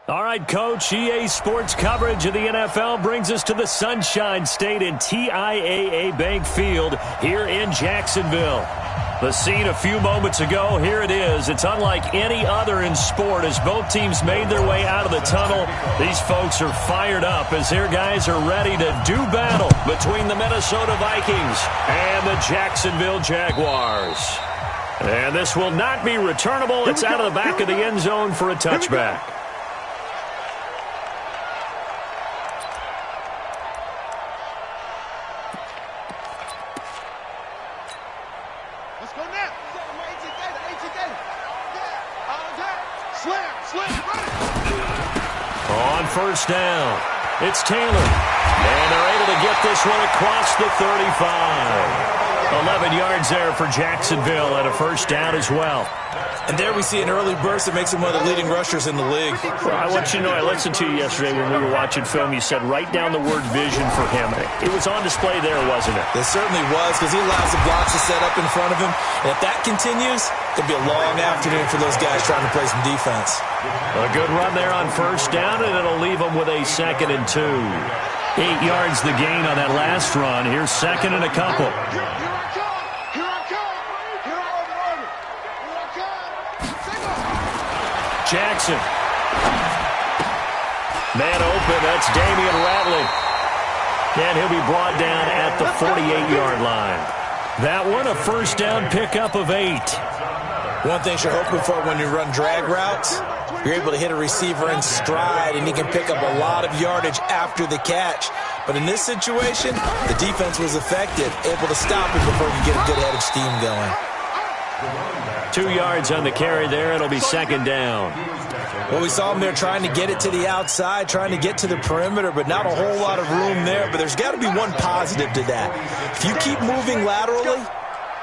All right, Coach, EA Sports coverage of the NFL brings us to the Sunshine State in TIAA Bank Field here in Jacksonville. The scene a few moments ago, here it is. It's unlike any other in sport as both teams made their way out of the tunnel. These folks are fired up as their guys are ready to do battle between the Minnesota Vikings and the Jacksonville Jaguars. And this will not be returnable. It's out of the back of the end zone for a touchback. On first down, it's Taylor. And they're able to get this one across the 35. 11 yards there for Jacksonville and a first down as well. And there we see an early burst that makes him one of the leading rushers in the league. Well, I want you to know, I listened to you yesterday when we were watching film. You said write down the word vision for him. It was on display there, wasn't it? It certainly was, because he allows the blocks to set up in front of him. And if that continues, it'll be a long afternoon for those guys trying to play some defense. A good run there on first down, and it'll leave them with a 2nd and 2. 8 yards the gain on that last run. Here's 2nd and a couple. Jackson. Man open, that's Damian Ratley. And he'll be brought down at the 48-yard line. That one, a first down pickup of 8. One thing you're hoping for when you run drag routes, you're able to hit a receiver in stride, and he can pick up a lot of yardage after the catch. But in this situation, the defense was effective, able to stop him before he could get a good head of steam going. 2 yards on the carry there. It'll be 2nd down. Well, we saw him there trying to get it to the outside, trying to get to the perimeter, but not a whole lot of room there. But there's got to be one positive to that. If you keep moving laterally,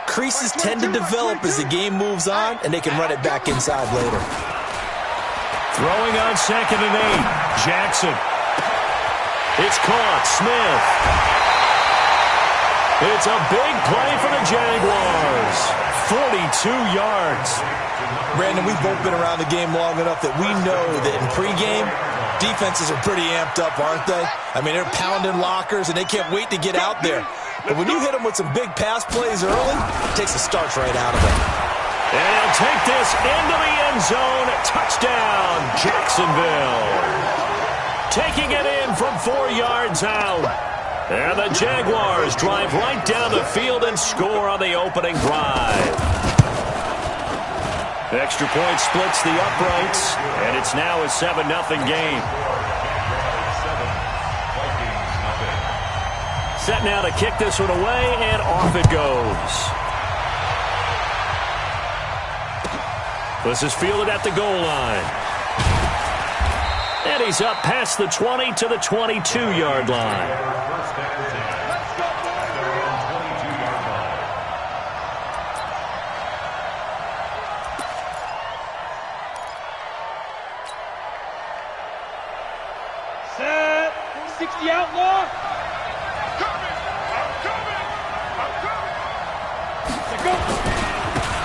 creases tend to develop as the game moves on, and they can run it back inside later. Throwing on 2nd and 8. Jackson. It's caught. Smith. It's a big play for the Jaguars. 42 yards. Brandon, we've both been around the game long enough that we know that in pregame, defenses are pretty amped up, aren't they? I mean, they're pounding lockers, and they can't wait to get out there. But when you hit them with some big pass plays early, it takes the starch right out of them. And he'll take this into the end zone. Touchdown, Jacksonville. Taking it in from 4 yards out. And the Jaguars drive right down the field and score on the opening drive. The extra point splits the uprights, and it's now a 7-0 game. Set now to kick this one away, and off it goes. This is fielded at the goal line. And he's up past the 20 to the 22-yard line. Set. 60 outlaw.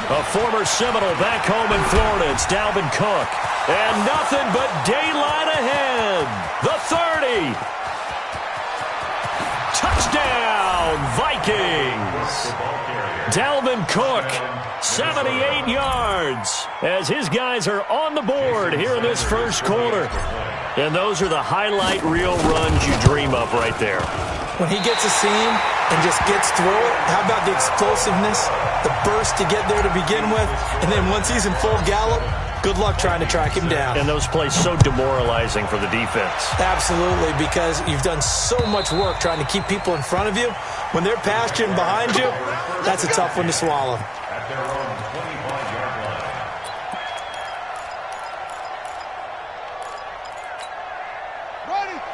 A former Seminole back home in Florida. It's Dalvin Cook. And nothing but daylight ahead. The 30. Touchdown, Vikings. Dalvin Cook, 78 yards, as his guys are on the board here in this first quarter. And those are the highlight reel runs you dream of right there. When he gets a seam and just gets through it, how about the explosiveness, the burst to get there to begin with, and then once he's in full gallop, good luck trying to track him down. And those plays so demoralizing for the defense. Absolutely, because you've done so much work trying to keep people in front of you. When they're past you and behind you, that's a tough one to swallow.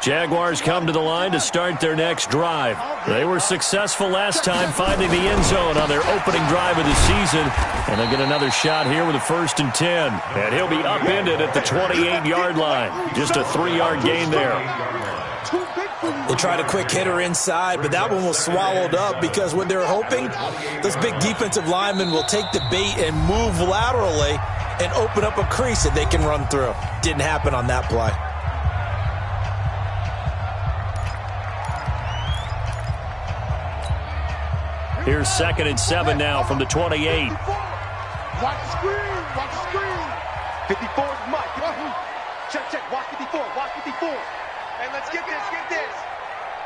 Jaguars come to the line to start their next drive. They were successful last time finding the end zone on their opening drive of the season. And they'll get another shot here with a 1st and 10. And he'll be upended at the 28-yard line. Just a 3-yard gain there. They tried a quick hitter inside, but that one was swallowed up because what they're hoping, those big defensive linemen will take the bait and move laterally and open up a crease that they can run through. Didn't happen on that play. Here's 2nd and 7 now from the 28. Watch the screen. Watch the screen. 54 is Mike. Check. Watch 54. Watch 54. Hey, let's get this. Get this.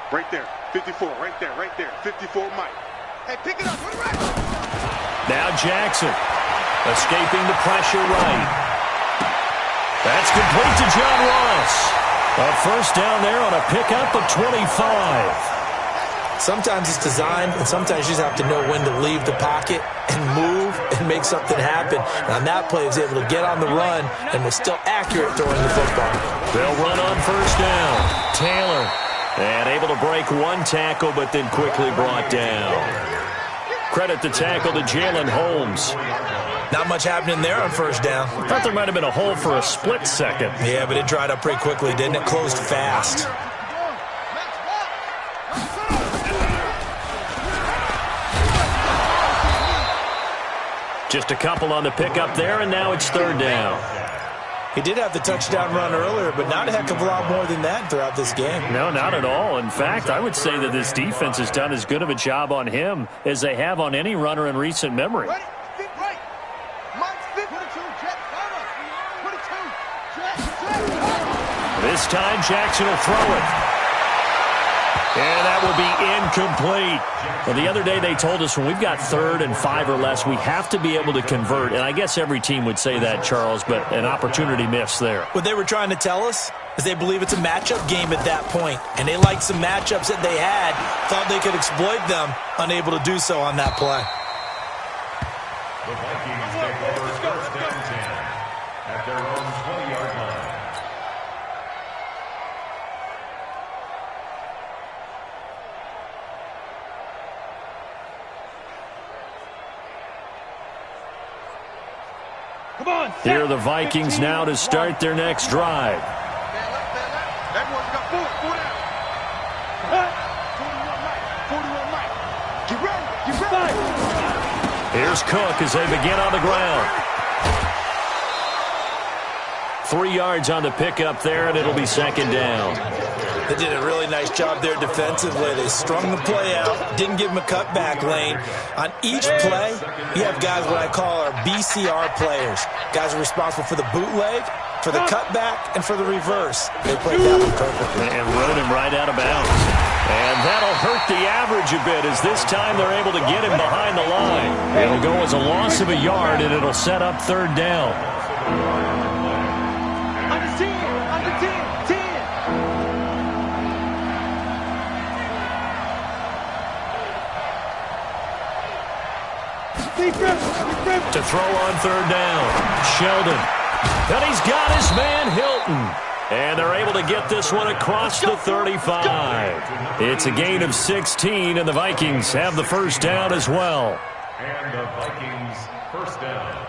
Right there. 54. Right there. 54 Mike. Hey, pick it up. Put it right. Now Jackson escaping the pressure right. That's complete to John Ross. A first down there on a pickup of 25. Sometimes it's designed, and sometimes you just have to know when to leave the pocket and move and make something happen. And on that play, he was able to get on the run and was still accurate throwing the football. They'll run on first down. Taylor, and able to break one tackle, but then quickly brought down. Credit the tackle to Jalen Holmes. Not much happening there on first down. I thought there might have been a hole for a split second. Yeah, but it dried up pretty quickly, didn't it? Closed fast. Just a couple on the pickup there, and now it's third down. He did have the touchdown run earlier, but not a heck of a lot more than that throughout this game. No, not at all. In fact, I would say that this defense has done as good of a job on him as they have on any runner in recent memory. This time, Jackson will throw it. And that will be incomplete. Well, the other day they told us when we've got 3rd and 5 or less, we have to be able to convert. And I guess every team would say that, Charles, but an opportunity missed there. What they were trying to tell us is they believe it's a matchup game at that point. And they liked some matchups that they had, thought they could exploit them, unable to do so on that play. The Vikings take over first down 10 at their own 20-yard line. Here are the Vikings now to start their next drive. Everyone's got 4 down. 41 Mike. Get ready. Here's Cook as they begin on the ground. 3 yards on the pickup there, and it'll be second down. They did a really nice job there defensively. They strung the play out, didn't give him a cutback lane. On each play, you have guys what I call our BCR players. Guys are responsible for the bootleg, for the cutback, and for the reverse. They played that one perfectly. And rode him right out of bounds. And that'll hurt the average a bit as this time they're able to get him behind the line. It'll go as a loss of a yard, and it'll set up third down. Under 10. To throw on third down. Sheldon. And he's got his man Hilton. And they're able to get this one across the 35. It's a gain of 16, and the Vikings have the first down as well. And the Vikings first down.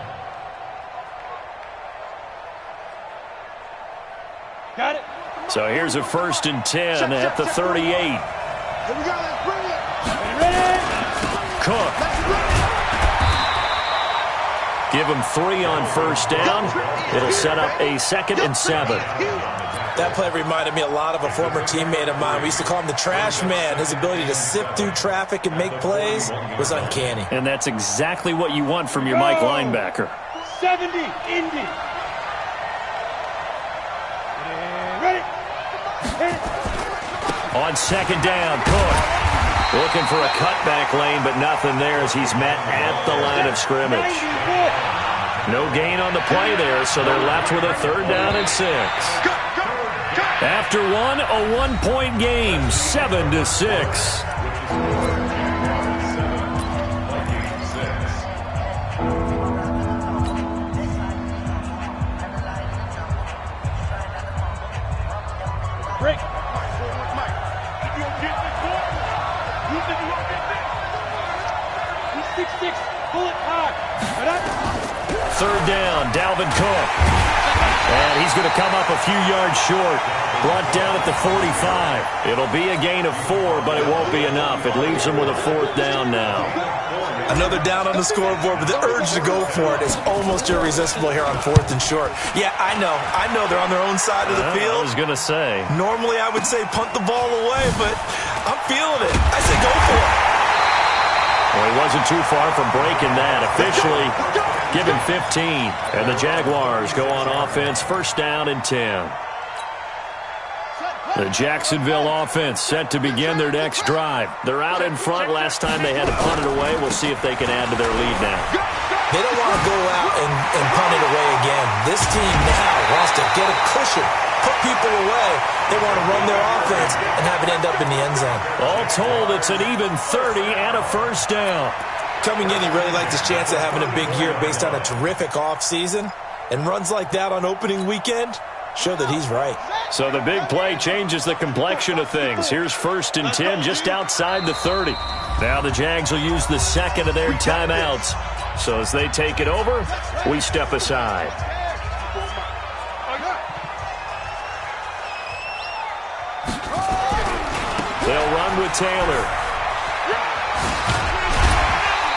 Got it. So here's a 1st and 10 at the 38. Here we go. Let's bring it. Ready? Cook. Give him 3 on first down. It'll set up a 2nd and 7. That play reminded me a lot of a former teammate of mine. We used to call him the trash man. His ability to sift through traffic and make plays was uncanny. And that's exactly what you want from your Mike linebacker. 70, Indy. Ready? Hit it. On second down, Cook. Looking for a cutback lane, but nothing there as he's met at the line of scrimmage. No gain on the play there, so they're left with a 3rd down and 6. After one, a 1-point game, 7-6. Break. He's 6'6", pull it hard. Third down, Dalvin Cook. And he's going to come up a few yards short. Brought down at the 45. It'll be a gain of 4, but it won't be enough. It leaves him with a 4th down now. Another down on the scoreboard, but the urge to go for it is almost irresistible here on 4th and short. Yeah, I know they're on their own side of the field. I was going to say. Normally I would say punt the ball away, but I'm feeling it. I say go for it. Well, he wasn't too far from breaking that. Officially given 15. And the Jaguars go on offense, 1st down and 10. The Jacksonville offense set to begin their next drive. They're out in front. Last time they had to punt it away. We'll see if they can add to their lead now. They don't want to go out and punt it away again. This team now wants to get a cushion, put people away. They want to run their offense and have it end up in the end zone. All told, it's an even 30 and a 1st down. Coming in, he really liked his chance of having a big year based on a terrific offseason. And runs like that on opening weekend show that he's right. So the big play changes the complexion of things. Here's 1st and 10 just outside the 30. Now the Jags will use the second of their timeouts. So as they take it over, we step aside. They'll run with Taylor.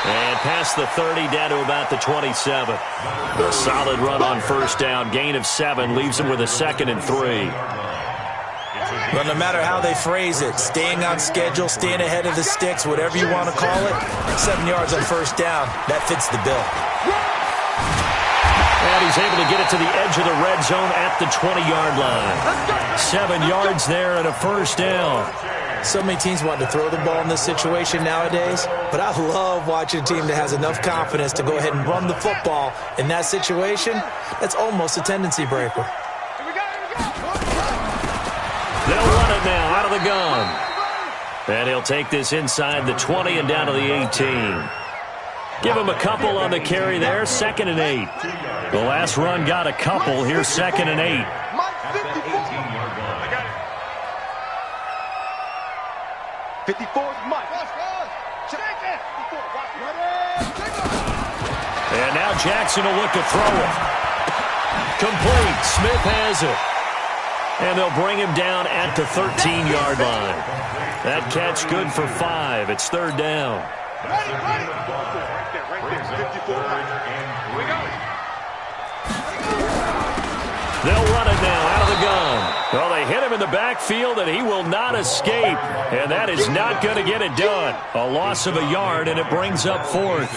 And past the 30, down to about the 27. A solid run on 1st down. Gain of 7 leaves them with a 2nd and 3. Well, no matter how they phrase it, staying on schedule, staying ahead of the sticks, whatever you want to call it, 7 yards on 1st down, that fits the bill. And he's able to get it to the edge of the red zone at the 20-yard line. 7 yards there and a 1st down. So many teams want to throw the ball in this situation nowadays, but I love watching a team that has enough confidence to go ahead and run the football in that situation. That's almost a tendency breaker. They'll run it now out of the gun. And he'll take this inside the 20 and down to the 18. Give him a couple on the carry there, 2nd and 8. The last run got a couple. Here's 2nd and 8. 54 is Mike. And now Jackson will look to throw it. Complete. Smith has it. And they'll bring him down at the 13-yard line. That catch good for 5. It's 3rd down. Right there. 54. Here we go. They'll run it now out of the gun. Well, they hit him in the backfield, and he will not escape. And that is not going to get it done. A loss of a yard, and it brings up 4th.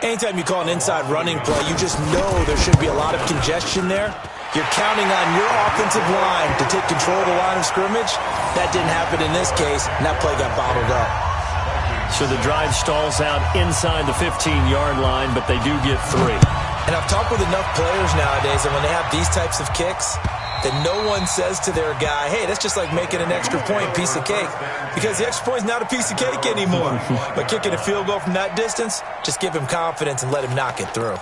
Anytime you call an inside running play, you just know there should be a lot of congestion there. You're counting on your offensive line to take control of the line of scrimmage. That didn't happen in this case, and that play got bottled up. So the drive stalls out inside the 15-yard line, but they do get 3. And I've talked with enough players nowadays, and when they have these types of kicks, that no one says to their guy, hey, that's just like making an extra point, piece of cake. Because the extra point is not a piece of cake anymore. But kicking a field goal from that distance, just give him confidence and let him knock it through.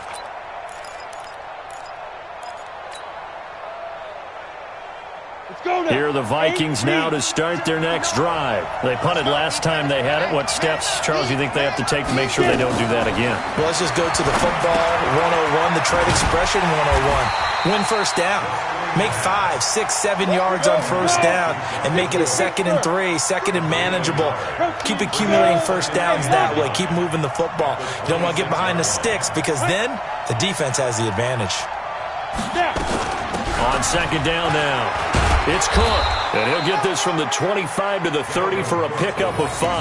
Here are the Vikings now to start their next drive. They punted last time they had it. What steps, Charles, do you think they have to take to make sure they don't do that again? Well, let's just go to the football 101, the trade expression 101. Win 1st down. Make 5, 6, 7 yards on 1st down and make it a 2nd and 3, 2nd and manageable. Keep accumulating 1st downs that way. Keep moving the football. You don't want to get behind the sticks because then the defense has the advantage. On 2nd down now, it's Cook. And he'll get this from the 25 to the 30 for a pickup of 5.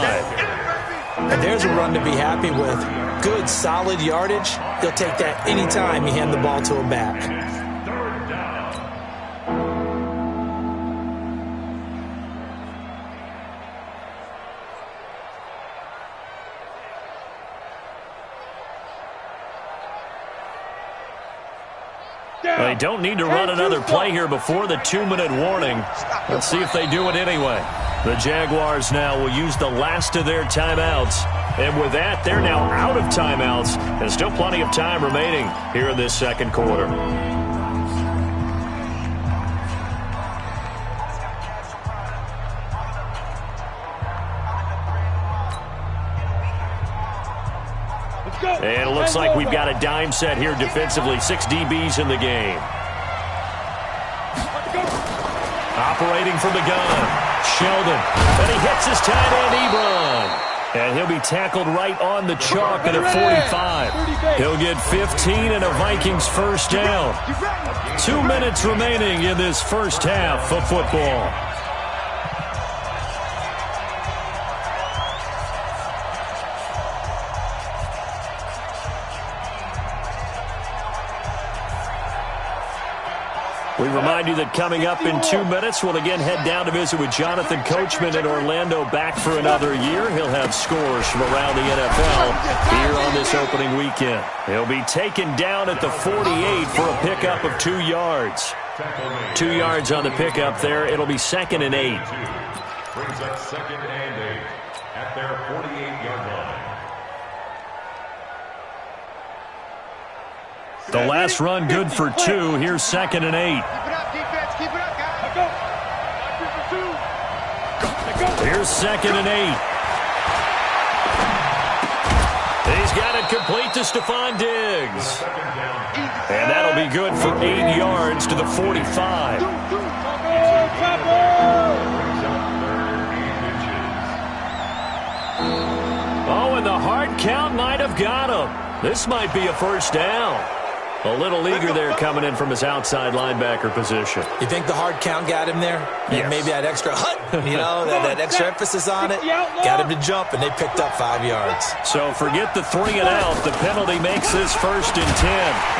And there's a run to be happy with. Good, solid yardage. He'll take that anytime you hand the ball to him back. They don't need to run another play here before the 2-minute warning. Let's see if they do it anyway. The Jaguars now will use the last of their timeouts. And with that, they're now out of timeouts. And still plenty of time remaining here in this 2nd quarter. And it looks like we've got a dime set here defensively. 6 DBs in the game. Operating from the gun. Sheldon. And he hits his tight end, Ebron. And he'll be tackled right on the chalk at a 45. He'll get 15 and a Vikings first down. 2 minutes remaining in this first half of football. We remind you that coming up in 2 minutes, we'll again head down to visit with Jonathan Coachman in Orlando, back for another year. He'll have scores from around the NFL here on this opening weekend. He'll be taken down at the 48 for a pickup of 2 yards. 2 yards on the pickup there. It'll be 2nd and 8. Brings up 2nd and 8 at their 48-yard line. The last run good for 2. Here's 2nd and 8. Keep it up, defense. Keep it up, guys. Go. Here's 2nd and 8. He's got it complete to Stephon Diggs. And that'll be good for 8 yards to the 45. Oh, and the hard count might have got him. This might be a first down. A little eager there coming in from his outside linebacker position. You think the hard count got him there? Yes. And maybe that extra that extra emphasis on it got him to jump, and they picked up 5 yards. So forget the 3 and out. The penalty makes this 1st and 10.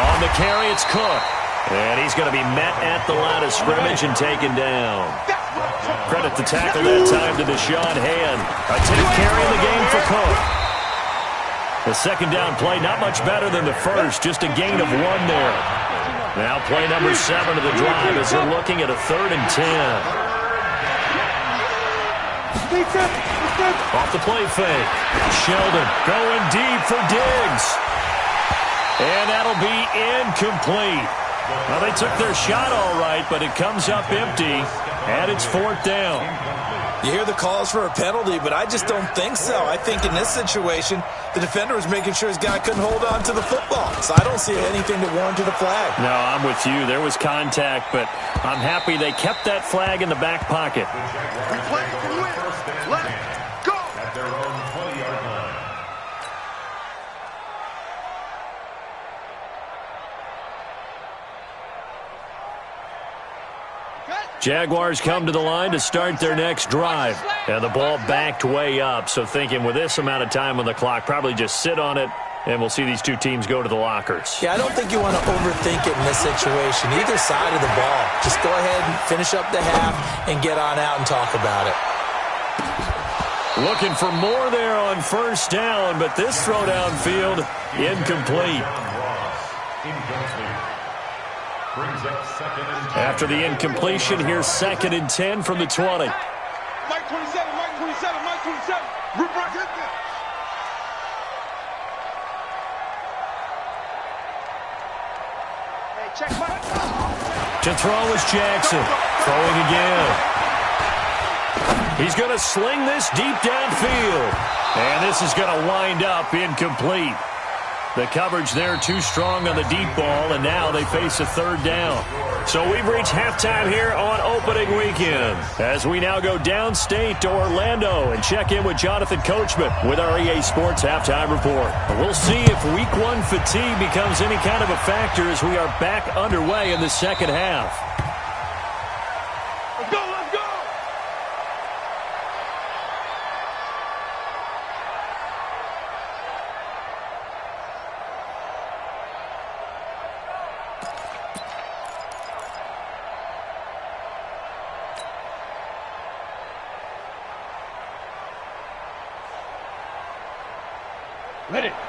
On the carry, it's Cook. And he's going to be met at the line of scrimmage and taken down. Credit the tackle that time to Deshaun Hand. A 10th carry in the game for Cook. The 2nd down play, not much better than the first, just a gain of 1 there. Now play number 7 of the drive as they're looking at a 3rd and 10. Off the play fake. Sheldon going deep for Diggs. And that'll be incomplete. Well, they took their shot all right, but it comes up empty, and it's 4th down. You hear the calls for a penalty, but I just don't think so. I think in this situation, the defender was making sure his guy couldn't hold on to the football. So I don't see anything that warranted a flag. No, I'm with you. There was contact, but I'm happy they kept that flag in the back pocket. Replay can win. Let's go. At their own 20-yard line. Jaguars come to the line to start their next drive. And the ball backed way up, so thinking with this amount of time on the clock, probably just sit on it, and we'll see these two teams go to the lockers. Yeah, I don't think you want to overthink it in this situation. Either side of the ball. Just go ahead and finish up the half and get on out and talk about it. Looking for more there on 1st down, but this throw downfield, incomplete. Brings up 2nd and 10. After the incompletion, here's 2nd and 10 from the 20. Mike 27, Mike 27, Mike 27. Rip right hit there. Hey, check Mike. To throw is Jackson. Throwing again. He's going to sling this deep downfield. And this is going to wind up incomplete. The coverage there too strong on the deep ball, and now they face a 3rd down. So we've reached halftime here on opening weekend as we now go downstate to Orlando and check in with Jonathan Coachman with our EA Sports Halftime Report. We'll see if Week 1 fatigue becomes any kind of a factor as we are back underway in the second half. Let's go, let's go.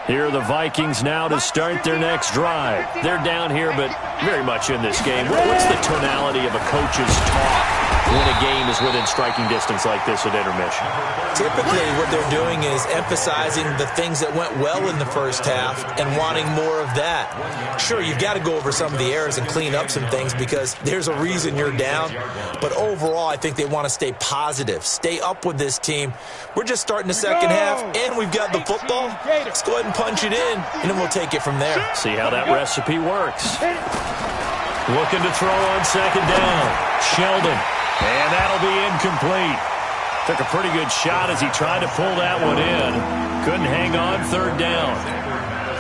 Here are the Vikings now to start their next drive. They're down here, but very much in this game. What's the tonality of a coach's talk when a game is within striking distance like this at intermission? Typically, what they're doing is emphasizing the things that went well in the first half and wanting more of that. Sure, you've got to go over some of the errors and clean up some things because there's a reason you're down. But overall, I think they want to stay positive, stay up with this team. We're just starting the second half, and we've got the football. Let's go ahead and punch it in, and then we'll take it from there. See how that recipe works. Looking to throw on 2nd down. Sheldon. And that'll be incomplete. Took a pretty good shot as he tried to pull that one in. Couldn't hang on, third down.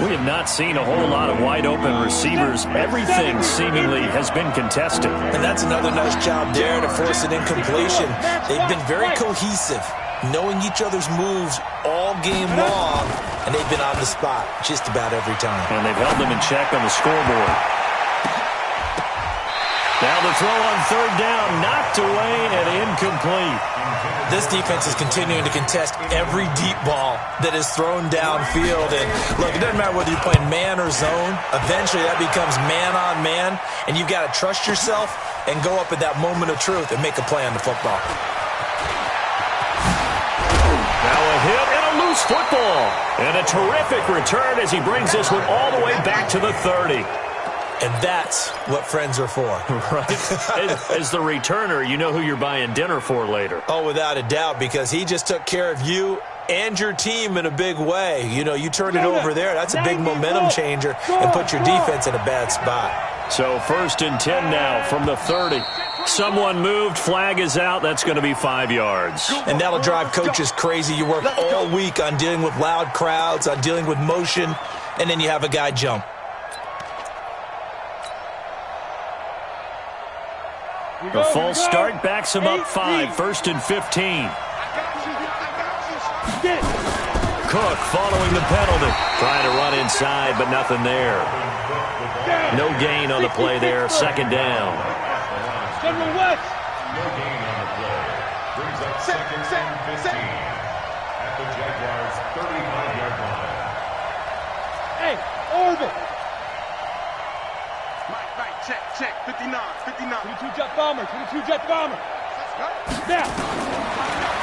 We have not seen a whole lot of wide-open receivers. Everything seemingly has been contested. And that's another nice job there to force an incompletion. They've been very cohesive, knowing each other's moves all game long, and they've been on the spot just about every time. And they've held them in check on the scoreboard. Now the throw on third down, knocked away and incomplete. This defense is continuing to contest every deep ball that is thrown downfield. And look, it doesn't matter whether you're playing man or zone. Eventually that becomes man on man, and you've got to trust yourself and go up at that moment of truth and make a play on the football. Now a hit and a loose football. And a terrific return as he brings this one all the way back to the 30. And that's what friends are for. Right. As the returner, you know who you're buying dinner for later. Oh, without a doubt, because he just took care of you and your team in a big way. You know, you turned it over there. That's a big momentum changer and put your defense in a bad spot. So 1st and 10 now from the 30. Someone moved, flag is out. That's going to be 5 yards. And that'll drive coaches crazy. You work all week on dealing with loud crowds, on dealing with motion, and then you have a guy jump. The false start backs him up 5, 1st and 15. Cook following the penalty. Trying to run inside, but nothing there. No gain on the play there. 2nd down. General West. No gain on the play. Brings up 2nd and 15 at the Jaguars' 35-yard line. Hey, Orville. Right, check. 59. 22 jet bomber. Now.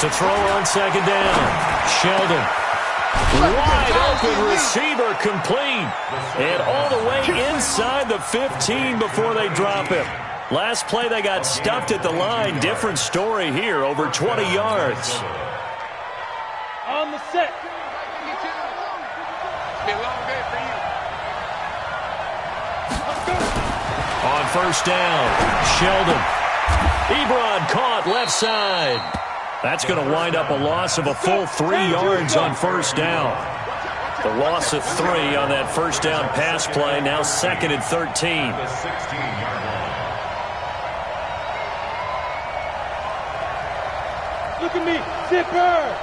To throw on 2nd down. Sheldon. Wide open receiver complete. And all the way inside the 15 before they drop him. Last play they got stuffed at the line. Different story here. Over 20 yards. On the set. Be a long day for you. On 1st down, Sheldon. Ebron caught left side. That's going to wind up a loss of a full 3 yards on 1st down. The loss of 3 on that 1st down pass play. Now 2nd and 13. The 16-yard line. Look at me. Zipper.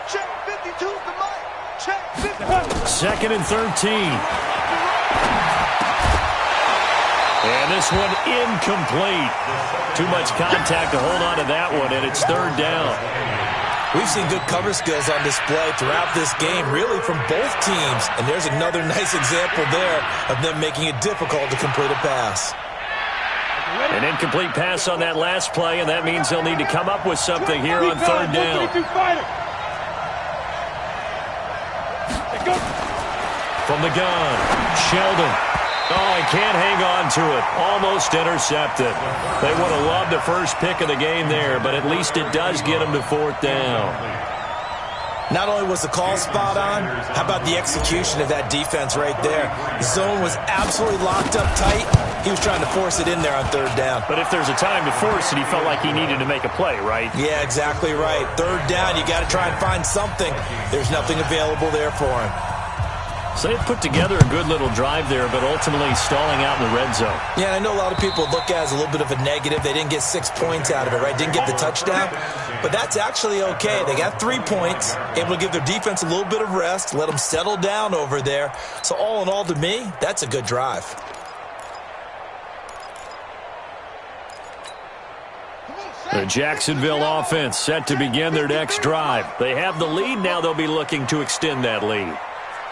Check 52 the mic. Check 50. 2nd and 13. And this one incomplete. Too much contact to hold on to that one, and it's 3rd down. We've seen good cover skills on display throughout this game, really from both teams. And there's another nice example there of them making it difficult to complete a pass. An incomplete pass on that last play, and that means they'll need to come up with something here on 3rd down. From the gun, Sheldon. Oh, he can't hang on to it. Almost intercepted. They would have loved the first pick of the game there, but at least it does get them to 4th down. Not only was the call spot on, how about the execution of that defense right there? The zone was absolutely locked up tight. He was trying to force it in there on 3rd down. But if there's a time to force it, he felt like he needed to make a play, right? Yeah, exactly right. 3rd down, you got to try and find something. There's nothing available there for him. So they've put together a good little drive there, but ultimately stalling out in the red zone. Yeah, and I know a lot of people look at it as a little bit of a negative. They didn't get 6 points out of it, right? Didn't get the touchdown. But that's actually okay. They got 3 points, able to give their defense a little bit of rest, let them settle down over there. So all in all, to me, that's a good drive. The Jacksonville offense set to begin their next drive. They have the lead. Now they'll be looking to extend that lead.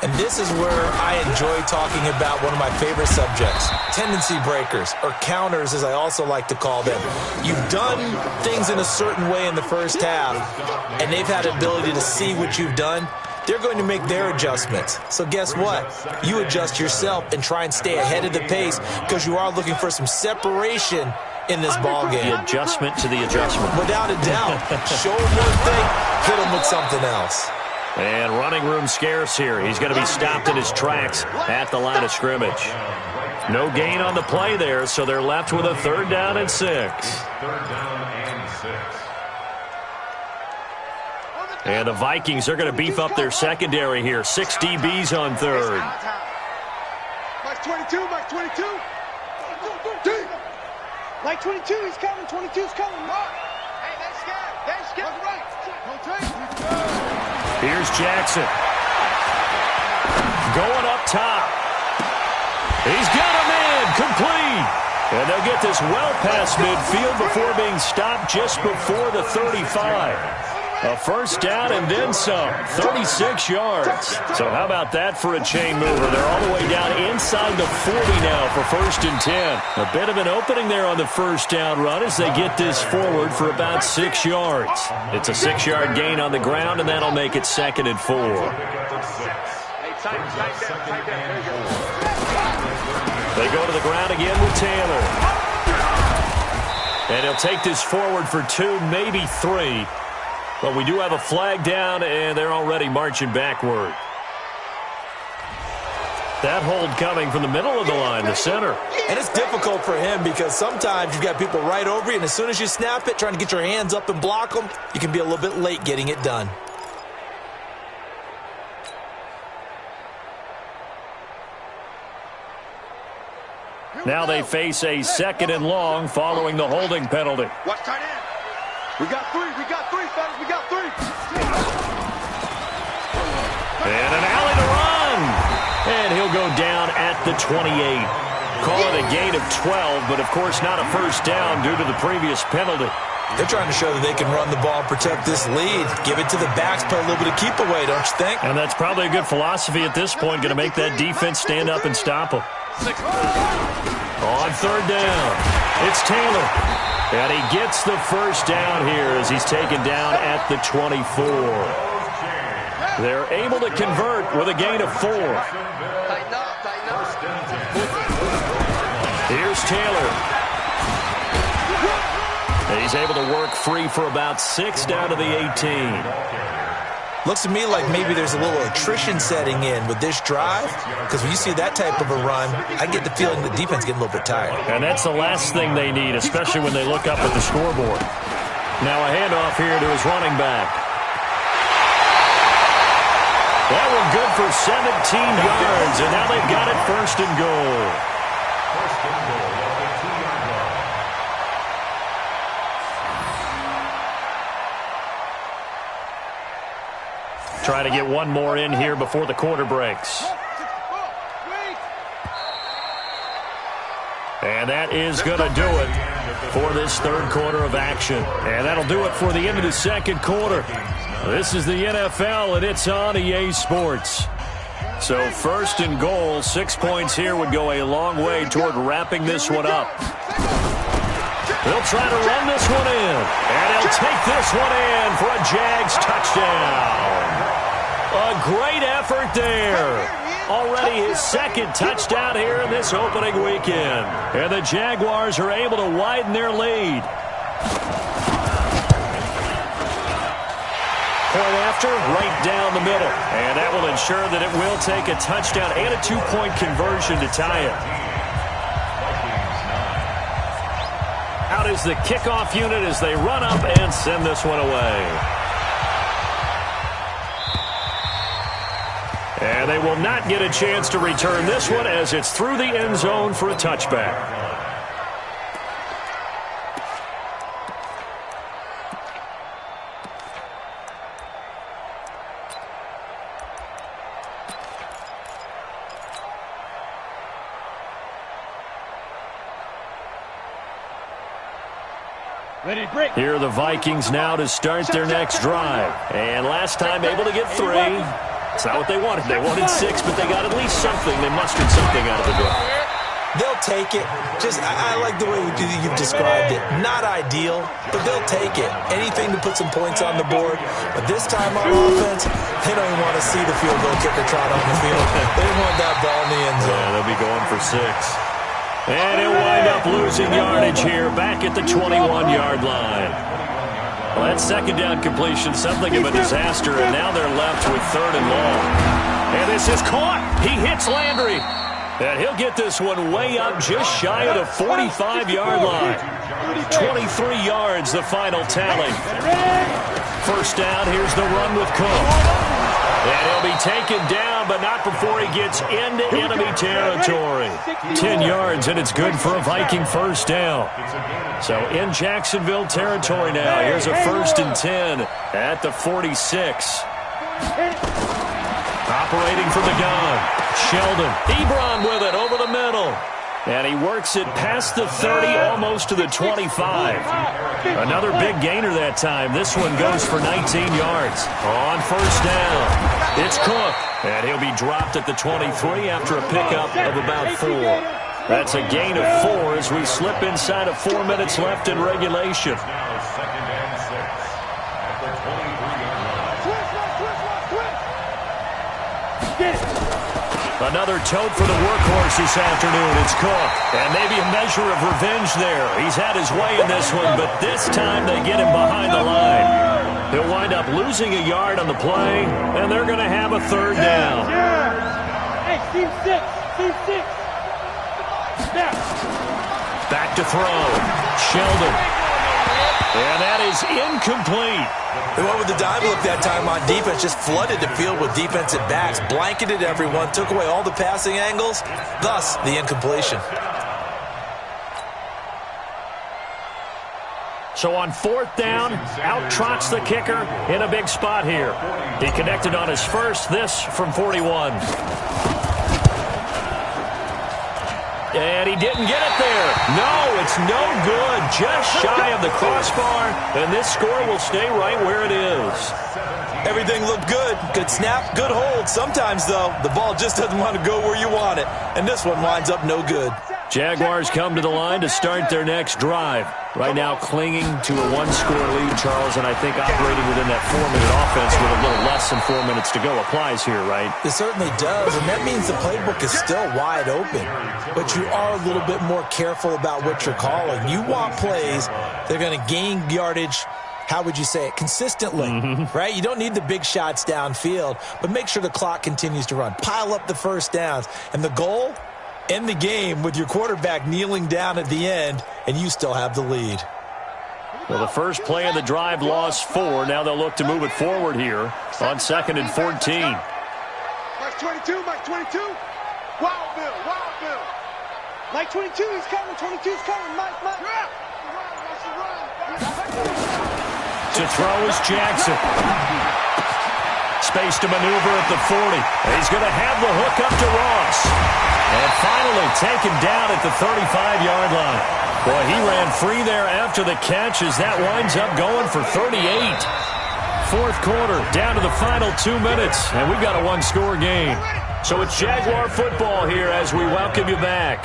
And this is where I enjoy talking about one of my favorite subjects, tendency breakers, or counters as I also like to call them. You've done things in a certain way in the first half, and they've had the ability to see what you've done. They're going to make their adjustments. So guess what? You adjust yourself and try and stay ahead of the pace because you are looking for some separation in this ball game. The adjustment to the adjustment. Without a doubt. Show them one thing, hit them with something else. And running room scarce here. He's going to be stopped in his tracks at the line of scrimmage. No gain on the play there, so they're left with a 3rd down and 6. 3rd down and 6. And the Vikings are going to beef up their secondary here. 6 DBs on 3rd. Mike 22, Mike 22. Mike 22, he's coming. 22's coming. Hey, they scared. Right. Here's Jackson. Going up top. He's got him in. Complete. And they'll get this well past midfield before being stopped just before the 35. A 1st down and then some. 36 yards. So how about that for a chain mover? They're all the way down inside the 40 now for 1st and 10. A bit of an opening there on the 1st down run as they get this forward for about 6 yards. It's a 6-yard gain on the ground, and that'll make it 2nd and 4. They go to the ground again with Taylor. And he'll take this forward for 2, maybe 3. But we do have a flag down, and they're already marching backward. That hold coming from the middle of the line, the center. And it's difficult for him because sometimes you've got people right over you, and as soon as you snap it, trying to get your hands up and block them, you can be a little bit late getting it done. Now they face a 2nd and long following the holding penalty. Watch tight end. We got 3, fellas, we got 3. And an alley to run. And he'll go down at the 28. Call it a gain of 12, but of course not a 1st down due to the previous penalty. They're trying to show that they can run the ball and protect this lead. Give it to the backs, play a little bit of keep away, don't you think? And that's probably a good philosophy at this point, going to make that defense stand up and stop them. On 3rd down, it's Taylor. And he gets the 1st down here as he's taken down at the 24. They're able to convert with a gain of 4. Here's Taylor. He's able to work free for about 6 down to the 18. Looks to me like maybe there's a little attrition setting in with this drive, because when you see that type of a run, I get the feeling the defense getting a little bit tired. And that's the last thing they need, especially when they look up at the scoreboard. Now a handoff here to his running back. That one good for 17 yards, and now they've got it 1st and goal. 1st and goal at the 2-yard line. Try to get one more in here before the quarter breaks. And that is going to do it for this 3rd quarter of action. And that'll do it for the end of the 2nd quarter. This is the NFL, and it's on EA Sports. So 1st and goal, 6 points here would go a long way toward wrapping this one up. They'll try to run this one in. And he'll take this one in for a Jags touchdown. A great effort there. Already his 2nd touchdown here in this opening weekend. And the Jaguars are able to widen their lead. Point after, right down the middle. And that will ensure that it will take a touchdown and a 2-point conversion to tie it. Out is the kickoff unit as they run up and send this one away. And they will not get a chance to return this one as it's through the end zone for a touchback. Ready, break. Here are the Vikings now to start their next drive. And last time able to get 3. It's not what they wanted. They wanted 6, but they got at least something. They mustered something out of the drive. They'll take it. I like the way you've described it. Not ideal, but they'll take it. Anything to put some points on the board. But this time on offense, they don't even want to see the field goal kicker trot on the field. They want that ball in the end zone. Yeah, they'll be going for 6. And he'll wind up losing yardage here back at the 21-yard line. Well, that 2nd down completion, something of a disaster, and now they're left with 3rd and long. And this is caught. He hits Landry. And he'll get this one way up just shy of the 45-yard line. 23 yards, the final tally. First down, here's the run with Cook. And he'll be taken down, but not before he gets into enemy territory. 10 yards, and it's good for a Viking first down. So in Jacksonville territory now. Here's a 1st and 10 at the 46. Operating from the gun. Sheldon. Ebron with it over the middle. And he works it past the 30, almost to the 25. Another big gainer that time. This one goes for 19 yards. On first down, it's Cook. And he'll be dropped at the 23 after a pickup of about 4. That's a gain of 4 as we slip inside of 4 minutes left in regulation. Now 2nd and 6 at the 23-yard line. Another tote for the workhorse this afternoon. It's Cook. And maybe a measure of revenge there. He's had his way in this one, but this time they get him behind the line. He'll wind up losing a yard on the play, and they're going to have a 3rd down. Hey, team 6. Team 6. Back to throw. Sheldon. And that is incomplete. They went with the dive look that time on defense, just flooded the field with defensive backs, blanketed everyone, took away all the passing angles, thus the incompletion. So on 4th down, out trots the kicker in a big spot here. He connected on his first, this from 41. And he didn't get it there. No, it's no good. Just shy of the crossbar. And this score will stay right where it is. Everything looked good. Good snap, good hold. Sometimes, though, the ball just doesn't want to go where you want it. And this one winds up no good. Jaguars come to the line to start their next drive. Right now clinging to a 1-score lead, Charles, and I think operating within that 4-minute offense with a little less than 4 minutes to go applies here, right? It certainly does, and that means the playbook is still wide open. But you are a little bit more careful about what you're calling. You want plays that are going to gain yardage, how would you say it, consistently, right? You don't need the big shots downfield, but make sure the clock continues to run. Pile up the first downs. And the goal? End the game with your quarterback kneeling down at the end, and you still have the lead. Well, the first play of the drive lost 4. Now they'll look to move it forward here on 2nd and 14. Mike 22, Mike 22. Wild Bill, Wild Bill. Mike 22, he's coming, 22's coming, Mike. To throw is Jackson. Space to maneuver at the 40. He's going to have the hook up to Ross. And finally taken down at the 35-yard line. Boy, he ran free there after the catch as that winds up going for 38. 4th quarter, down to the final 2 minutes, and we've got a 1-score game. So it's Jaguar football here as we welcome you back.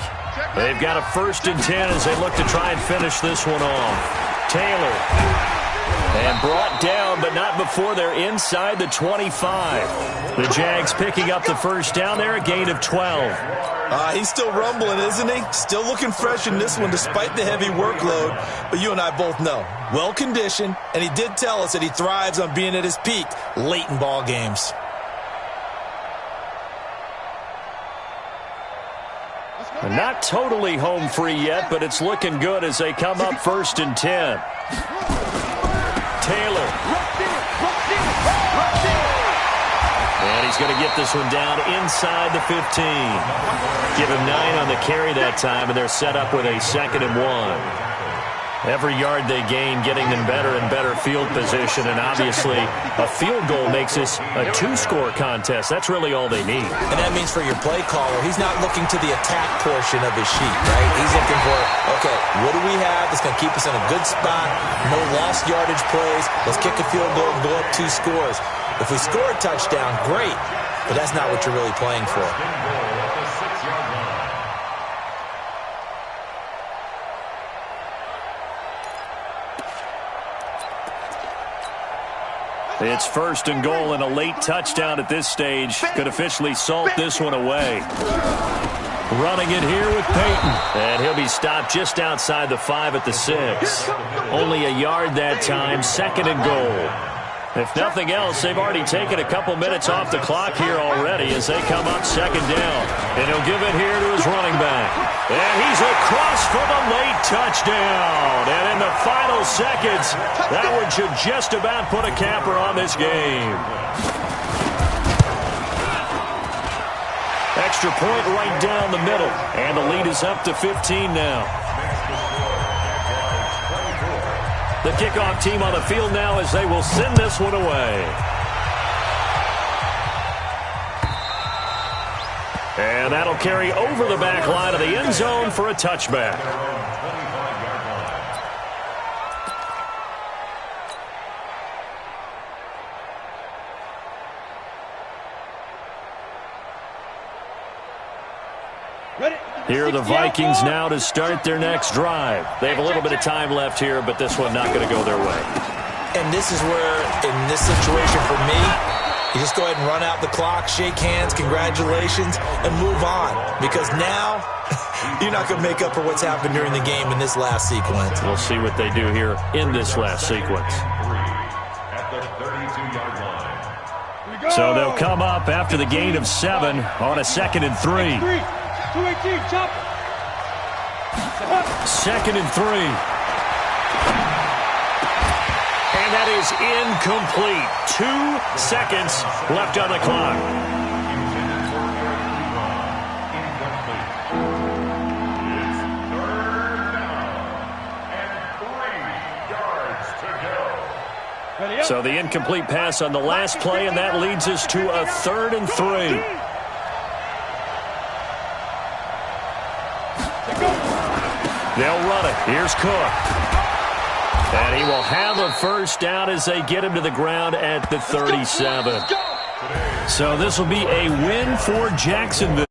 They've got a 1st and 10 as they look to try and finish this one off. Taylor. And brought down, but not before they're inside the 25. The Jags picking up the first down there, a gain of 12. He's still rumbling, isn't he? Still looking fresh in this one despite the heavy workload. But you and I both know, well-conditioned, and he did tell us that he thrives on being at his peak late in ball games. Not totally home free yet, but it's looking good as they come up 1st and 10. Taylor. And he's going to get this one down inside the 15. Give him 9 on the carry that time, and they're set up with a 2nd and 1. Every yard they gain, getting them better and better field position, and obviously a field goal makes this a 2-score contest. That's really all they need. And that means for your play caller, he's not looking to the attack portion of his sheet, right? He's looking for, okay, what do we have that's going to keep us in a good spot? No lost yardage plays. Let's kick a field goal and go up 2 scores. If we score a touchdown, great, but that's not what you're really playing for. It's 1st and goal, and a late touchdown at this stage could officially salt this one away. Running it here with Peyton. And he'll be stopped just outside the 5 at the 6. Only a yard that time, 2nd and goal. If nothing else, they've already taken a couple minutes off the clock here already as they come up second down. And he'll give it here to his running back. And he's across for the late touchdown. And in the final seconds, that one should just about put a capper on this game. Extra point right down the middle. And the lead is up to 15 now. The kickoff team on the field now as they will send this one away. And that'll carry over the back line of the end zone for a touchback. Here are the Vikings now to start their next drive. They have a little bit of time left here, but this one not going to go their way. And this is where, in this situation for me, you just go ahead and run out the clock, shake hands, congratulations, and move on. Because now, you're not going to make up for what's happened during the game in this last sequence. We'll see what they do here in this last sequence. At the 32-yard line. So they'll come up after the gain of 7 on a 2nd and 3. 218, chop. 2nd and 3. And that is incomplete. 2 seconds left on the clock. It's 3rd down and 3 yards to go. So the incomplete pass on the last play, and that leads us to a 3rd and 3. They'll run it. Here's Cook. And he will have a first down as they get him to the ground at the 37. So this will be a win for Jacksonville.